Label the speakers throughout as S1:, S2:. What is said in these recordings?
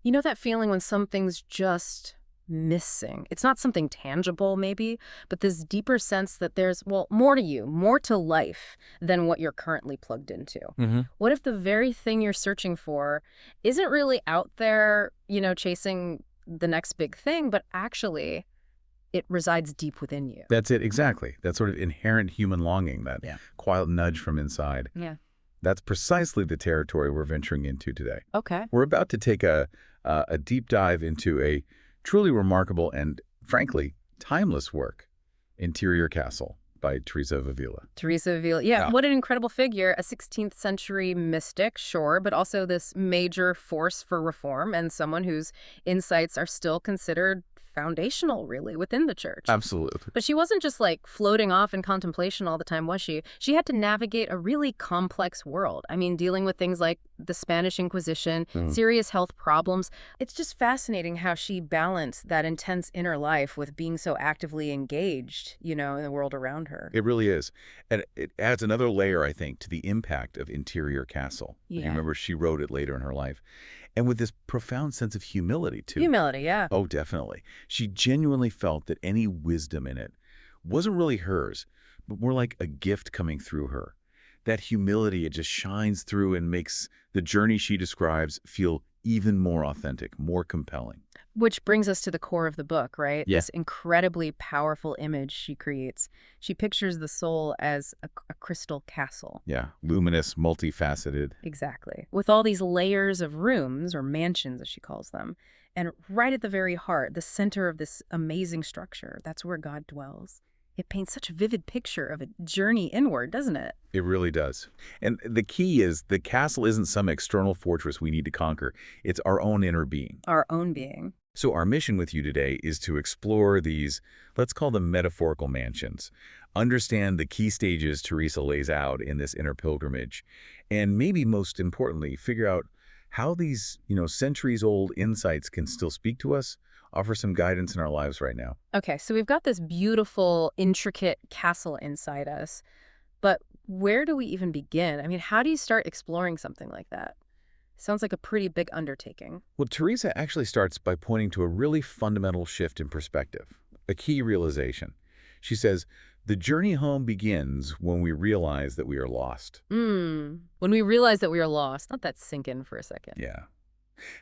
S1: You know that feeling when something's just missing? It's not something tangible, maybe, but this deeper sense that there's, well, more to you, more to life than what you're currently plugged into.
S2: Hmm.
S1: What if the very thing you're searching for isn't really out there, chasing the next big thing, but actually it resides deep within you?
S2: That's it, exactly. That sort of inherent human longing, that
S1: Yeah.
S2: quiet nudge from inside.
S1: Yeah.
S2: That's precisely the territory we're venturing into today.
S1: Okay.
S2: We're about to take a deep dive into a truly remarkable and, frankly, timeless work, Interior Castle by Teresa of Avila.
S1: Teresa of Avila. Yeah,
S2: Yeah.
S1: what an incredible figure. A 16th century mystic, sure, but also this major force for reform and someone whose insights are still considered foundational, really, within the church.
S2: Absolutely.
S1: But she wasn't just like floating off in contemplation all the time, was she? She had to navigate a really complex world. I mean, dealing with things like the Spanish Inquisition,
S2: Mm.
S1: serious health problems. It's just fascinating how she balanced that intense inner life with being so actively engaged, in the world around her.
S2: It really is. And it adds another layer, I think, to the impact of Interior Castle. You
S1: Yeah.
S2: remember she wrote it later in her life. And with this profound sense of humility, too.
S1: Humility, yeah.
S2: Oh, definitely. She genuinely felt that any wisdom in it wasn't really hers, but more like a gift coming through her. That humility, it just shines through and makes the journey she describes feel even more authentic, more compelling.
S1: Which brings us to the core of the book, right?
S2: Yeah.
S1: This incredibly powerful image she creates. She pictures the soul as a crystal castle.
S2: Yeah. Luminous, multifaceted.
S1: Exactly. With all these layers of rooms, or mansions as she calls them. And right at the very heart, the center of this amazing structure, that's where God dwells. It paints such a vivid picture of a journey inward, doesn't it?
S2: It really does. And the key is the castle isn't some external fortress we need to conquer. It's our own inner being.
S1: Our own being.
S2: So our mission with you today is to explore these, let's call them metaphorical mansions, understand the key stages Teresa lays out in this inner pilgrimage, and maybe most importantly, figure out how these, centuries-old insights can still speak to us, offer some guidance in our lives right now.
S1: Okay, so we've got this beautiful, intricate castle inside us. But where do we even begin? I mean, how do you start exploring something like that? Sounds like a pretty big undertaking.
S2: Well, Teresa actually starts by pointing to a really fundamental shift in perspective, a key realization. She says, the journey home begins when we realize that we are lost.
S1: When we realize that we are lost, let that sink in for a second.
S2: Yeah.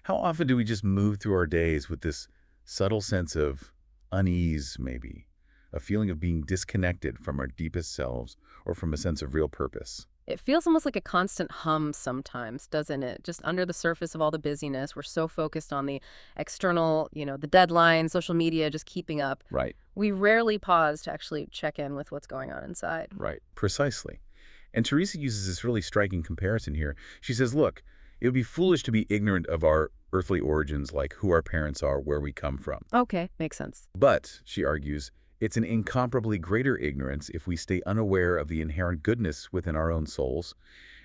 S2: How often do we just move through our days with this subtle sense of unease, maybe? A feeling of being disconnected from our deepest selves or from a sense of real purpose?
S1: It feels almost like a constant hum sometimes, doesn't it? Just under the surface of all the busyness, we're so focused on the external, the deadlines, social media, just keeping up.
S2: Right,
S1: We rarely pause to actually check in with what's going on inside.
S2: right. Precisely. And Teresa uses this really striking comparison here. She says, look, it would be foolish to be ignorant of our earthly origins, like who our parents are, where we come from.
S1: Okay, makes sense.
S2: But, she argues, it's an incomparably greater ignorance if we stay unaware of the inherent goodness within our own souls,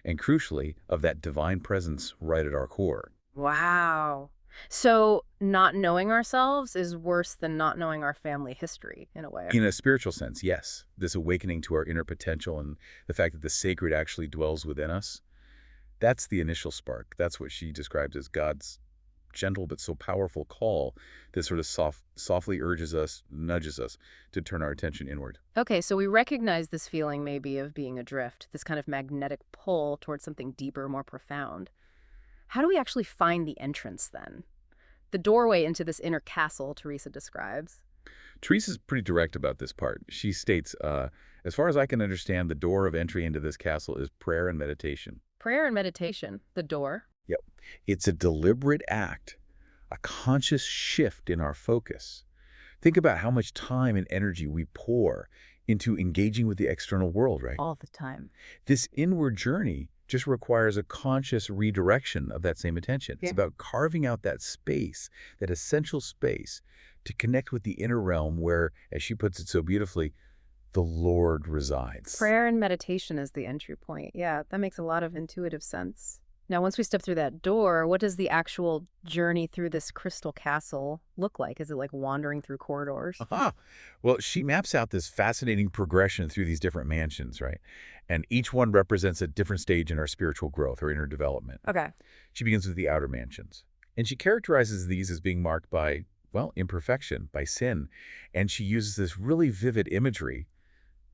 S2: and crucially, of that divine presence right at our core.
S1: Wow. So not knowing ourselves is worse than not knowing our family history, in a way.
S2: In a spiritual sense, yes, this awakening to our inner potential and the fact that the sacred actually dwells within us, that's the initial spark. That's what she describes as God's gentle but so powerful call that sort of softly urges us, nudges us to turn our attention inward.
S1: Okay, so we recognize this feeling maybe of being adrift, this kind of magnetic pull towards something deeper, more profound. How do we actually find the entrance then? The doorway into this inner castle Teresa describes.
S2: Teresa's pretty direct about this part. She states, as far as I can understand, the door of entry into this castle is prayer and meditation.
S1: Prayer and meditation, the door.
S2: Yep. It's a deliberate act, a conscious shift in our focus. Think about how much time and energy we pour into engaging with the external world, right?
S1: All the time.
S2: This inward journey just requires a conscious redirection of that same attention. It's
S1: Yeah.
S2: about carving out that space, that essential space, to connect with the inner realm where, as she puts it so beautifully, the Lord resides.
S1: Prayer and meditation is the entry point. Yeah, that makes a lot of intuitive sense. Now, once we step through that door, what does the actual journey through this crystal castle look like? Is it like wandering through corridors?
S2: Aha. Well, she maps out this fascinating progression through these different mansions, right? And each one represents a different stage in our spiritual growth or inner development.
S1: Okay.
S2: She begins with the outer mansions. And she characterizes these as being marked by, well, imperfection, by sin. And she uses this really vivid imagery,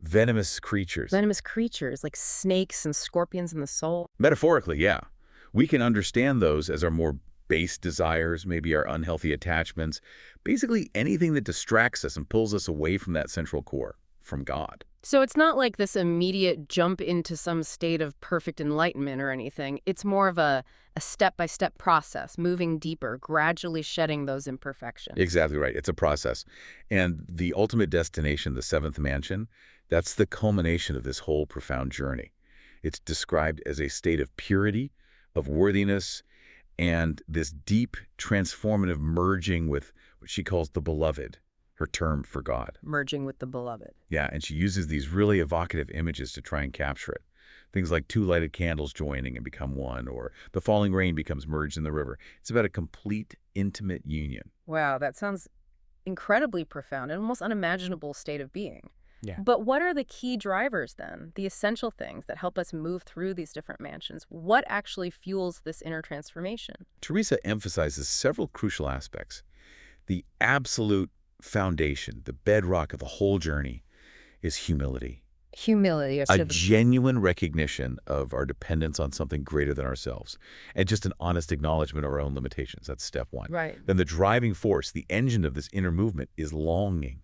S2: venomous creatures.
S1: Venomous creatures like snakes and scorpions in the soul.
S2: Metaphorically, yeah. We can understand those as our more base desires, maybe our unhealthy attachments, basically anything that distracts us and pulls us away from that central core, from God.
S1: So it's not like this immediate jump into some state of perfect enlightenment or anything. It's more of a step-by-step process, moving deeper, gradually shedding those imperfections.
S2: Exactly right. It's a process. And the ultimate destination, the seventh mansion, that's the culmination of this whole profound journey. It's described as a state of purity, of worthiness, and this deep transformative merging with what she calls the beloved, her term for God.
S1: Merging with the beloved.
S2: Yeah, and she uses these really evocative images to try and capture it. Things like two lighted candles joining and become one, or the falling rain becomes merged in the river. It's about a complete, intimate union.
S1: Wow, that sounds incredibly profound, an almost unimaginable state of being.
S2: Yeah.
S1: But what are the key drivers then, the essential things that help us move through these different mansions? What actually fuels this inner transformation?
S2: Teresa emphasizes several crucial aspects. The absolute foundation, the bedrock of the whole journey, is humility.
S1: Humility.
S2: A genuine recognition of our dependence on something greater than ourselves, and just an honest acknowledgement of our own limitations. That's step one.
S1: Right.
S2: Then the driving force, the engine of this inner movement, is longing,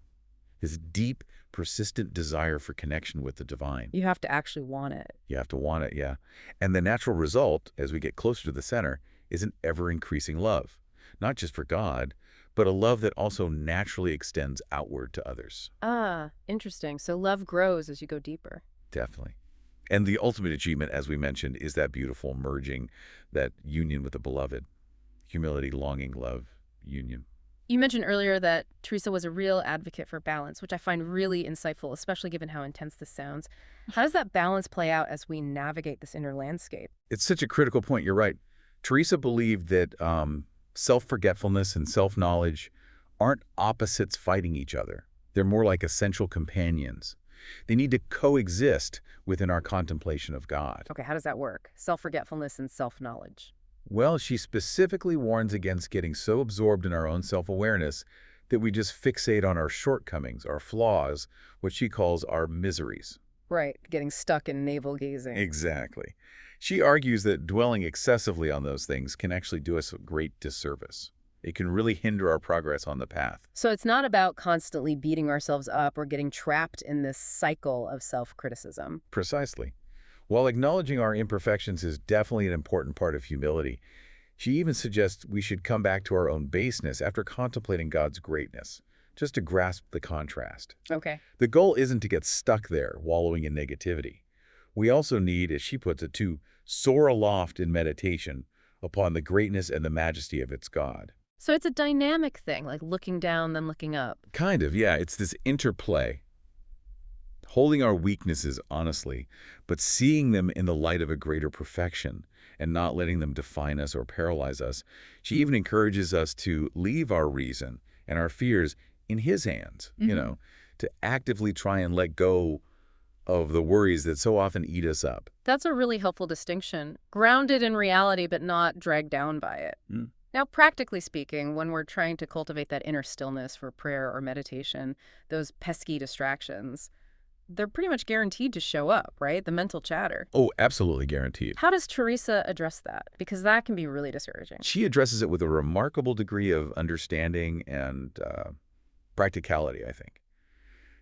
S2: this deep, persistent desire for connection with the divine.
S1: You have to actually want it.
S2: You have to want it, yeah. And the natural result, as we get closer to the center, is an ever-increasing love, not just for God, but a love that also naturally extends outward to others.
S1: Ah, interesting. So love grows as you go deeper.
S2: Definitely. And the ultimate achievement, as we mentioned, is that beautiful merging, that union with the beloved. Humility, longing, love, union.
S1: You mentioned earlier that Teresa was a real advocate for balance, which I find really insightful, especially given how intense this sounds. How does that balance play out as we navigate this inner landscape?
S2: It's such a critical point. You're right. Teresa believed that self-forgetfulness and self-knowledge aren't opposites fighting each other. They're more like essential companions. They need to coexist within our contemplation of God.
S1: Okay, how does that work? Self-forgetfulness and self-knowledge.
S2: Well, she specifically warns against getting so absorbed in our own self-awareness that we just fixate on our shortcomings, our flaws, what she calls our miseries.
S1: Right, getting stuck in navel-gazing.
S2: Exactly. She argues that dwelling excessively on those things can actually do us a great disservice. It can really hinder our progress on the path.
S1: So it's not about constantly beating ourselves up or getting trapped in this cycle of self-criticism.
S2: Precisely. While acknowledging our imperfections is definitely an important part of humility, she even suggests we should come back to our own baseness after contemplating God's greatness, just to grasp the contrast.
S1: Okay.
S2: The goal isn't to get stuck there, wallowing in negativity. We also need, as she puts it, to soar aloft in meditation upon the greatness and the majesty of its God.
S1: So it's a dynamic thing, like looking down, then looking up.
S2: Kind of, yeah. It's this interplay. Holding our weaknesses honestly, but seeing them in the light of a greater perfection and not letting them define us or paralyze us. She even encourages us to leave our reason and our fears in His hands, to actively try and let go of the worries that so often eat us up.
S1: That's a really helpful distinction. Grounded in reality, but not dragged down by it.
S2: Mm.
S1: Now, practically speaking, when we're trying to cultivate that inner stillness for prayer or meditation, those pesky distractions, they're pretty much guaranteed to show up, right? The mental chatter.
S2: Oh, absolutely guaranteed.
S1: How does Teresa address that? Because that can be really discouraging.
S2: She addresses it with a remarkable degree of understanding and practicality, I think.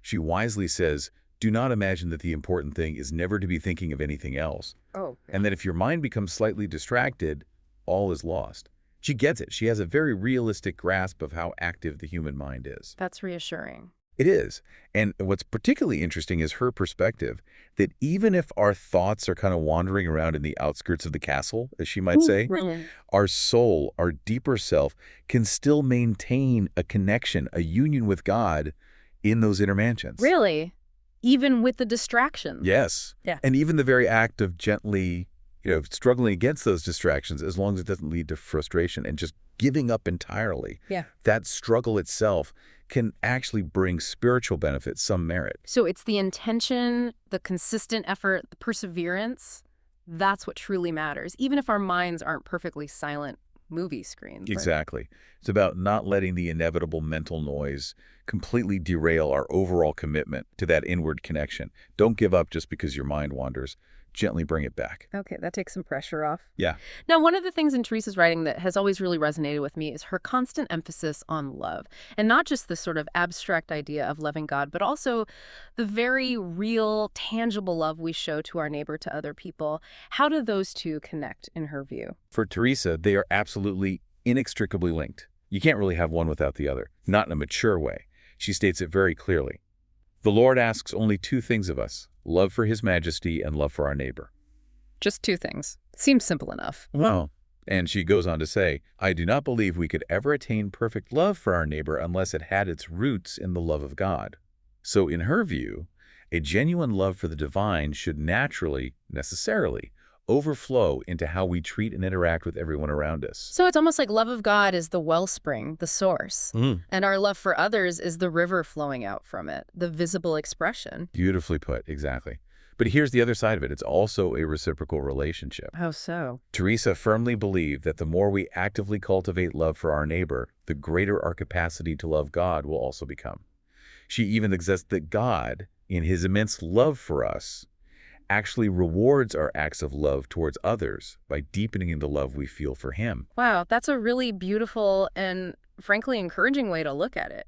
S2: She wisely says, do not imagine that the important thing is never to be thinking of anything else.
S1: Oh. Yeah.
S2: And that if your mind becomes slightly distracted, all is lost. She gets it. She has a very realistic grasp of how active the human mind is.
S1: That's reassuring.
S2: It is. And what's particularly interesting is her perspective that even if our thoughts are kind of wandering around in the outskirts of the castle, as she might say, our soul, our deeper self, can still maintain a connection, a union with God in those inner mansions.
S1: Really? Even with the distractions?
S2: Yes.
S1: Yeah.
S2: And even the very act of gently, struggling against those distractions, as long as it doesn't lead to frustration and just giving up entirely.
S1: Yeah.
S2: That struggle itself can actually bring spiritual benefits, some merit.
S1: So it's the intention, the consistent effort, the perseverance, that's what truly matters. Even if our minds aren't perfectly silent movie screen. Right.
S2: Exactly. It's about not letting the inevitable mental noise completely derail our overall commitment to that inward connection. Don't give up just because your mind wanders. Gently bring it back.
S1: Okay, that takes some pressure off.
S2: Yeah.
S1: Now, one of the things in Teresa's writing that has always really resonated with me is her constant emphasis on love. And not just this sort of abstract idea of loving God, but also the very real, tangible love we show to our neighbor, to other people. How do those two connect in her view?
S2: For Teresa, they are absolutely inextricably linked. You can't really have one without the other, not in a mature way. She states it very clearly. The Lord asks only two things of us, love for his majesty and love for our neighbor.
S1: Just two things. Seems simple enough.
S2: Well, and she goes on to say, I do not believe we could ever attain perfect love for our neighbor unless it had its roots in the love of God. So in her view, a genuine love for the divine should naturally, necessarily, overflow into how we treat and interact with everyone around us.
S1: So it's almost like love of God is the wellspring, the source. And our love for others is the river flowing out from it, the visible expression.
S2: Beautifully put, exactly. But here's the other side of it. It's also a reciprocal relationship.
S1: How so?
S2: Teresa firmly believed that the more we actively cultivate love for our neighbor, the greater our capacity to love God will also become. She even suggests that God, in his immense love for us, actually rewards our acts of love towards others by deepening the love we feel for him.
S1: Wow, that's a really beautiful and frankly encouraging way to look at it.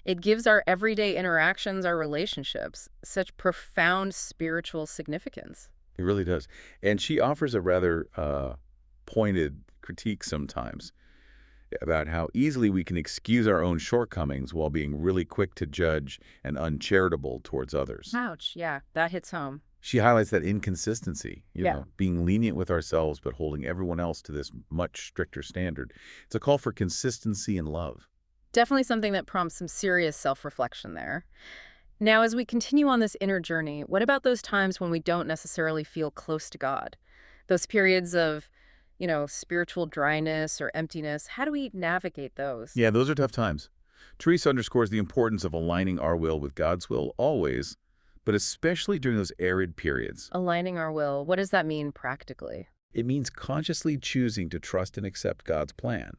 S1: It gives our everyday interactions, our relationships, such profound spiritual significance.
S2: It really does. And she offers a rather pointed critique sometimes about how easily we can excuse our own shortcomings while being really quick to judge and uncharitable towards others.
S1: Ouch, yeah, that hits home.
S2: She highlights that inconsistency,
S1: Yeah.
S2: being lenient with ourselves but holding everyone else to this much stricter standard. It's a call for consistency in love.
S1: Definitely something that prompts some serious self-reflection there. Now, as we continue on this inner journey, what about those times when we don't necessarily feel close to God? Those periods of, spiritual dryness or emptiness, how do we navigate those?
S2: Yeah, those are tough times. Teresa underscores the importance of aligning our will with God's will always, but especially during those arid periods.
S1: Aligning our will, what does that mean practically?
S2: It means consciously choosing to trust and accept God's plan,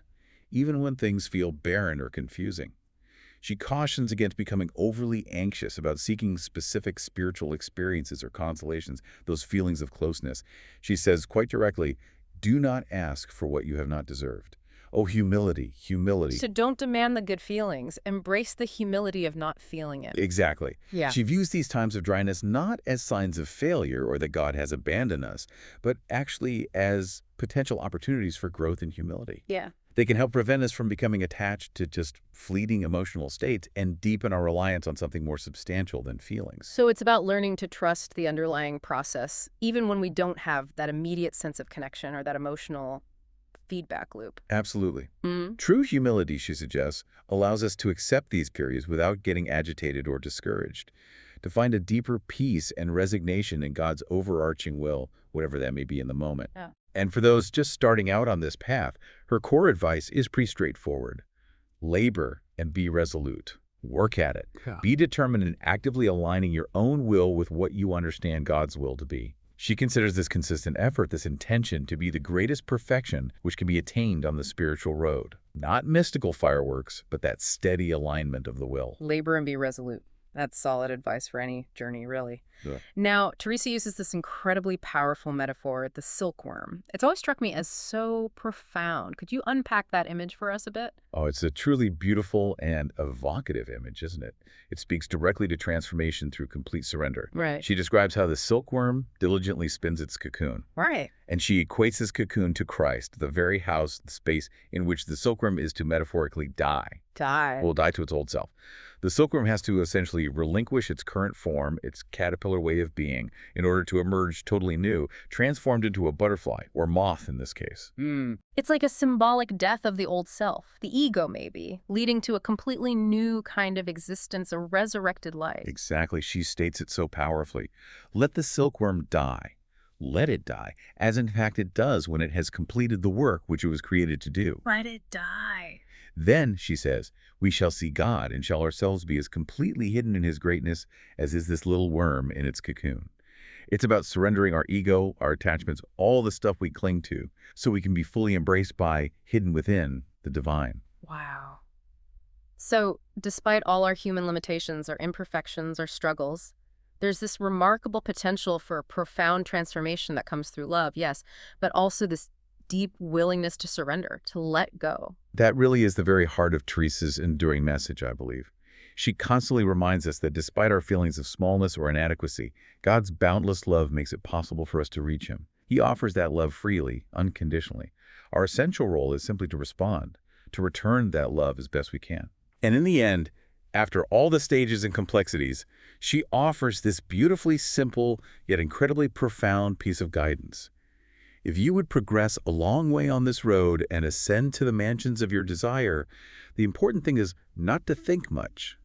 S2: even when things feel barren or confusing. She cautions against becoming overly anxious about seeking specific spiritual experiences or consolations, those feelings of closeness. She says quite directly, do not ask for what you have not deserved. Oh, humility, humility.
S1: So don't demand the good feelings. Embrace the humility of not feeling it.
S2: Exactly.
S1: Yeah.
S2: She views these times of dryness not as signs of failure or that God has abandoned us, but actually as potential opportunities for growth and humility.
S1: Yeah.
S2: They can help prevent us from becoming attached to just fleeting emotional states and deepen our reliance on something more substantial than feelings.
S1: So it's about learning to trust the underlying process, even when we don't have that immediate sense of connection or that emotional feedback loop.
S2: Absolutely.
S1: Mm.
S2: True humility, she suggests, allows us to accept these periods without getting agitated or discouraged, to find a deeper peace and resignation in God's overarching will, whatever that may be in the moment.
S1: Yeah.
S2: And for those just starting out on this path, her core advice is pretty straightforward. Labor and be resolute. Work at it.
S3: Yeah.
S2: Be determined in actively aligning your own will with what you understand God's will to be. She considers this consistent effort, this intention, to be the greatest perfection which can be attained on the spiritual road. Not mystical fireworks, but that steady alignment of the will.
S1: Labor and be resolute. That's solid advice for any journey, really.
S2: Yeah.
S1: Now, Teresa uses this incredibly powerful metaphor, the silkworm. It's always struck me as so profound. Could you unpack that image for us a bit?
S2: Oh, it's a truly beautiful and evocative image, isn't it? It speaks directly to transformation through complete surrender.
S1: Right.
S2: She describes how the silkworm diligently spins its cocoon.
S1: Right.
S2: And she equates this cocoon to Christ, the very house, the space in which the silkworm is to metaphorically die.
S1: Die.
S2: Will die to its old self. The silkworm has to essentially relinquish its current form, its caterpillar way of being, in order to emerge totally new, transformed into a butterfly, or moth in this case.
S1: It's like a symbolic death of the old self, the ego maybe, leading to a completely new kind of existence, a resurrected life.
S2: Exactly. She states it so powerfully. Let the silkworm die. Let it die, as in fact it does when it has completed the work which it was created to do.
S1: Let it die.
S2: Then, she says, we shall see God and shall ourselves be as completely hidden in his greatness as is this little worm in its cocoon. It's about surrendering our ego, our attachments, all the stuff we cling to, so we can be fully embraced by, hidden within, the divine.
S1: Wow. So, despite all our human limitations, our imperfections, our struggles, there's this remarkable potential for a profound transformation that comes through love, yes, but also this deep willingness to surrender, to let go.
S2: That really is the very heart of Teresa's enduring message, I believe. She constantly reminds us that despite our feelings of smallness or inadequacy, God's boundless love makes it possible for us to reach Him. He offers that love freely, unconditionally. Our essential role is simply to respond, to return that love as best we can. And in the end, after all the stages and complexities, she offers this beautifully simple yet incredibly profound piece of guidance. If you would progress a long way on this road and ascend to the mansions of your desire, the important thing is not to think much,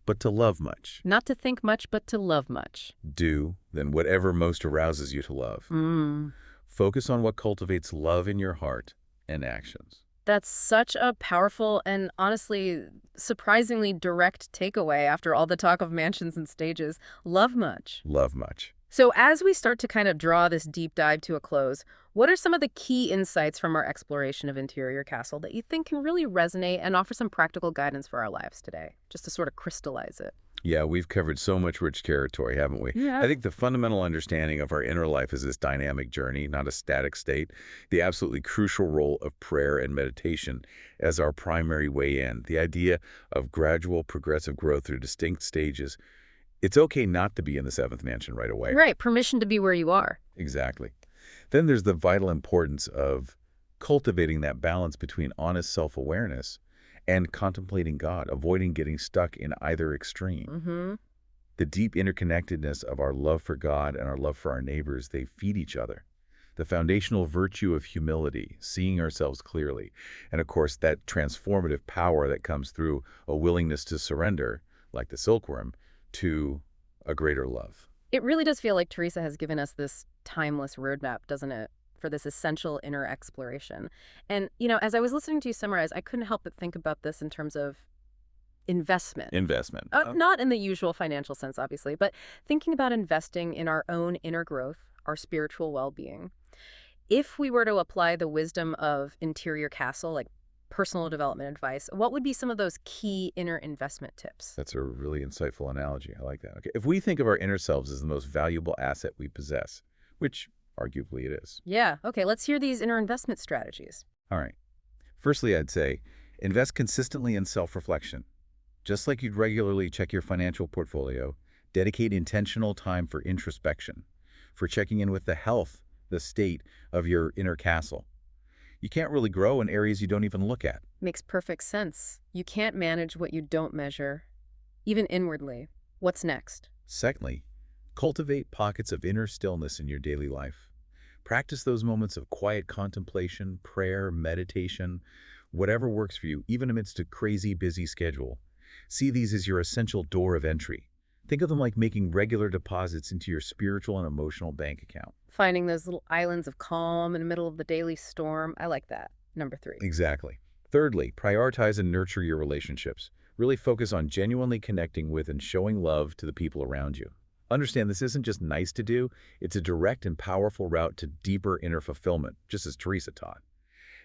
S2: but to love much.
S1: Not to think much, but to love much.
S2: Do, then, whatever most arouses you to love. Focus on what cultivates love in your heart and actions.
S1: That's such a powerful and honestly surprisingly direct takeaway after all the talk of mansions and stages. Love much.
S2: Love much.
S1: So as we start to kind of draw this deep dive to a close, what are some of the key insights from our exploration of Interior Castle that you think can really resonate and offer some practical guidance for our lives today, just to sort of crystallize it?
S2: Yeah, we've covered so much rich territory, haven't we?
S1: Yeah.
S2: I think the fundamental understanding of our inner life is this dynamic journey, not a static state. The absolutely crucial role of prayer and meditation as our primary way in. The idea of gradual, progressive growth through distinct stages. It's okay not to be in the seventh mansion right away.
S1: Right, permission to be where you are.
S2: Exactly. Then there's the vital importance of cultivating that balance between honest self-awareness and contemplating God, avoiding getting stuck in either extreme. The deep interconnectedness of our love for God and our love for our neighbors, they feed each other. The foundational virtue of humility, seeing ourselves clearly, and of course that transformative power that comes through a willingness to surrender, like the silkworm, to a greater love.
S1: It really does feel like Teresa has given us this timeless roadmap, doesn't it, for this essential inner exploration. And, as I was listening to you summarize, I couldn't help but think about this in terms of investment.
S2: Investment.
S1: Not in the usual financial sense, obviously, but thinking about investing in our own inner growth, our spiritual well-being. If we were to apply the wisdom of Interior Castle, like personal development advice, what would be some of those key inner investment tips?
S2: That's a really insightful analogy. I like that. Okay. If we think of our inner selves as the most valuable asset we possess, which arguably it is.
S1: Yeah. Okay, let's hear these inner investment strategies.
S2: All right. Firstly, I'd say invest consistently in self-reflection. Just like you'd regularly check your financial portfolio, dedicate intentional time for introspection, for checking in with the health, the state of your inner castle. You can't really grow in areas you don't even look at.
S1: Makes perfect sense. You can't manage what you don't measure, even inwardly. What's next?
S2: Secondly, cultivate pockets of inner stillness in your daily life. Practice those moments of quiet contemplation, prayer, meditation, whatever works for you, even amidst a crazy busy schedule. See these as your essential door of entry. Think of them like making regular deposits into your spiritual and emotional bank account.
S1: Finding those little islands of calm in the middle of the daily storm. I like that. Number 3.
S2: Exactly. Thirdly, prioritize and nurture your relationships. Really focus on genuinely connecting with and showing love to the people around you. Understand this isn't just nice to do, it's a direct and powerful route to deeper inner fulfillment, just as Teresa taught.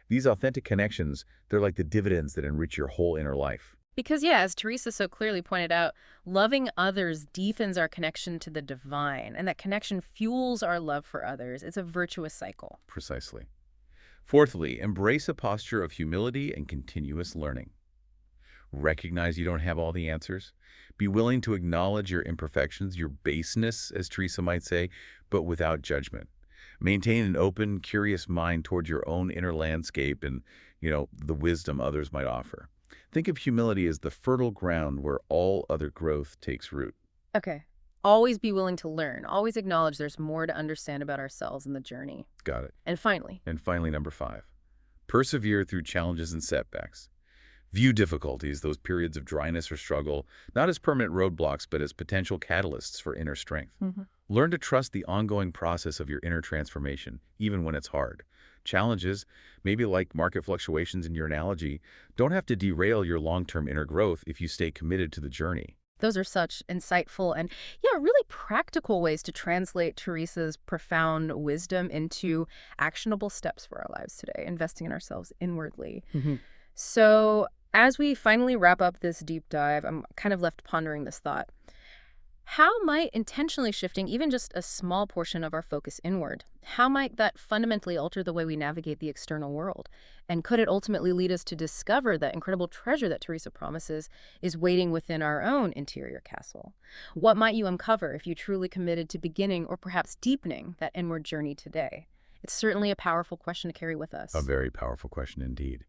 S2: These authentic connections, they're like the dividends that enrich your whole inner life.
S1: Because, yeah, as Teresa so clearly pointed out, loving others deepens our connection to the divine, and that connection fuels our love for others. It's a virtuous cycle.
S2: Precisely. Fourthly, embrace a posture of humility and continuous learning. Recognize you don't have all the answers. Be willing to acknowledge your imperfections, your baseness, as Teresa might say, but without judgment. Maintain an open, curious mind toward your own inner landscape and, the wisdom others might offer. Think of humility as the fertile ground where all other growth takes root.
S1: Okay. Always be willing to learn. Always acknowledge there's more to understand about ourselves in the journey.
S2: Got it.
S1: And finally,
S2: number 5, persevere through challenges and setbacks. View difficulties, those periods of dryness or struggle, not as permanent roadblocks, but as potential catalysts for inner strength. Learn to trust the ongoing process of your inner transformation, even when it's hard. Challenges, maybe like market fluctuations in your analogy, don't have to derail your long-term inner growth if you stay committed to the journey.
S1: Those are such insightful and, yeah, really practical ways to translate Teresa's profound wisdom into actionable steps for our lives today, investing in ourselves inwardly.
S2: Hmm.
S1: So, as we finally wrap up this deep dive, I'm kind of left pondering this thought. How might intentionally shifting even just a small portion of our focus inward, how might that fundamentally alter the way we navigate the external world? And could it ultimately lead us to discover that incredible treasure that Teresa promises is waiting within our own interior castle? What might you uncover if you truly committed to beginning or perhaps deepening that inward journey today? It's certainly a powerful question to carry with
S2: A
S1: us.
S2: very powerful question indeed.